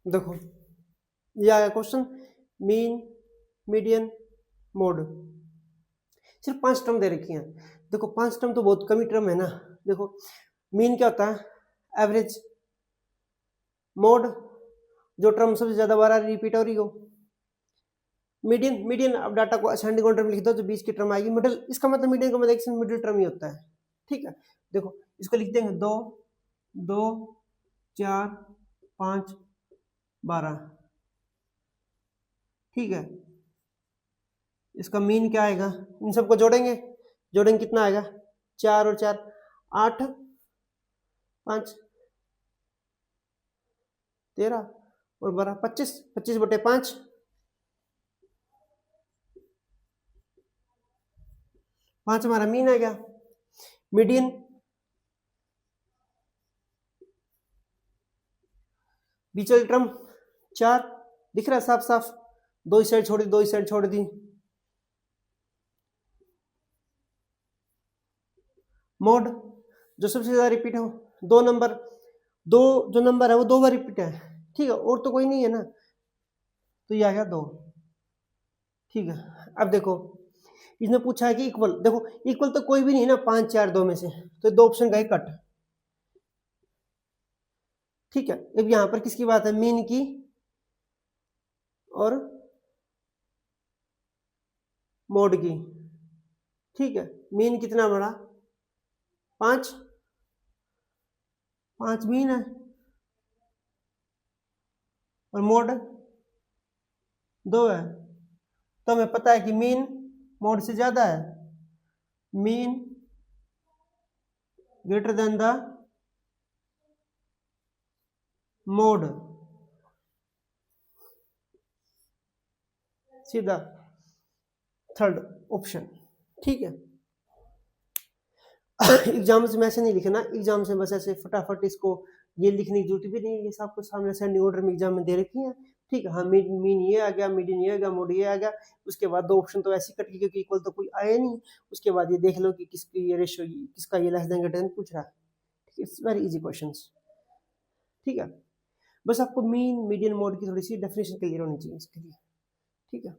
देखो ये आया क्वेश्चन, मीन मीडियन मोड, सिर्फ 5 टर्म दे रखी हैं। देखो 5 टर्म तो बहुत कम ही टर्म है ना। देखो मीन क्या होता है, एवरेज, मोड जो टर्म सबसे ज्यादा बार रिपीट हो रही हो, मीडियन, मीडियन अब डाटा को असेंडिंग ऑर्डर में लिख दो तो 20 की टर्म आएगी, मिडिल इसका मतलब मीडियन का मतलब मिडिल टर्म ही होता है, ठीक है। देखो इसको लिख देंगे 2 2 4 5 12, ठीक है। इसका मीन क्या आएगा, इन सबको जोड़ेंगे, जोड़ेंगे कितना आएगा, 4 और 4 8 5 13 और 12 25, 25/5, 5 हमारा मीन आ गया। मीडियन बीच वाली टर्म 4 दिख रहा है साफ साफ, दो ही साइड छोड़ दी, दो ही साइड छोड़ दी। मोड जो सबसे ज्यादा रिपीट हो, दो नंबर, दो जो नंबर है वो 2 बार रिपीट है, ठीक है, और तो कोई नहीं है ना, तो ये आ गया 2, ठीक है। अब देखो इसने पूछा है कि इक्वल, देखो इक्वल तो कोई भी नहीं है ना 5 4 2 में से, तो 2 ऑप्शन का ही कट, ठीक है। अब यहां पर किसकी बात है, मीन की और मोड की, ठीक है। मीन कितना बड़ा, 5 5 मीन है और मोड 2 है, तो हमें पता है कि मीन मोड से ज्यादा है, mean greater than the mode, सीधा थर्ड ऑप्शन, ठीक है। एग्जाम से में ऐसे नहीं लिखना, एग्जाम से बस ऐसे फटाफट इसको ये लिखने की जरूरत भी नहीं है, ये सब कुछ सामने असेंडिंग ऑर्डर में एग्जाम में दे रखी है, ठीक है। हाँ मीन ये आ गया, मीडियन ये आ गया, मोड ये आ गया, उसके बाद 2 ऑप्शन तो ऐसे कट गए क्योंकि इक्वल तो कोई आया नहीं, उसके बाद ये देख लो कि किसकी ये रेशियो, किसका ये लेस देन ग्रेटर देन पूछ रहा है, इट्स वेरी इजी क्वेश्चंस, ठीक है। बस आपको मीन मीडियन मोड की थोड़ी सी डेफिनेशन क्लियर होनी चाहिए इसके लिए, ठीक है।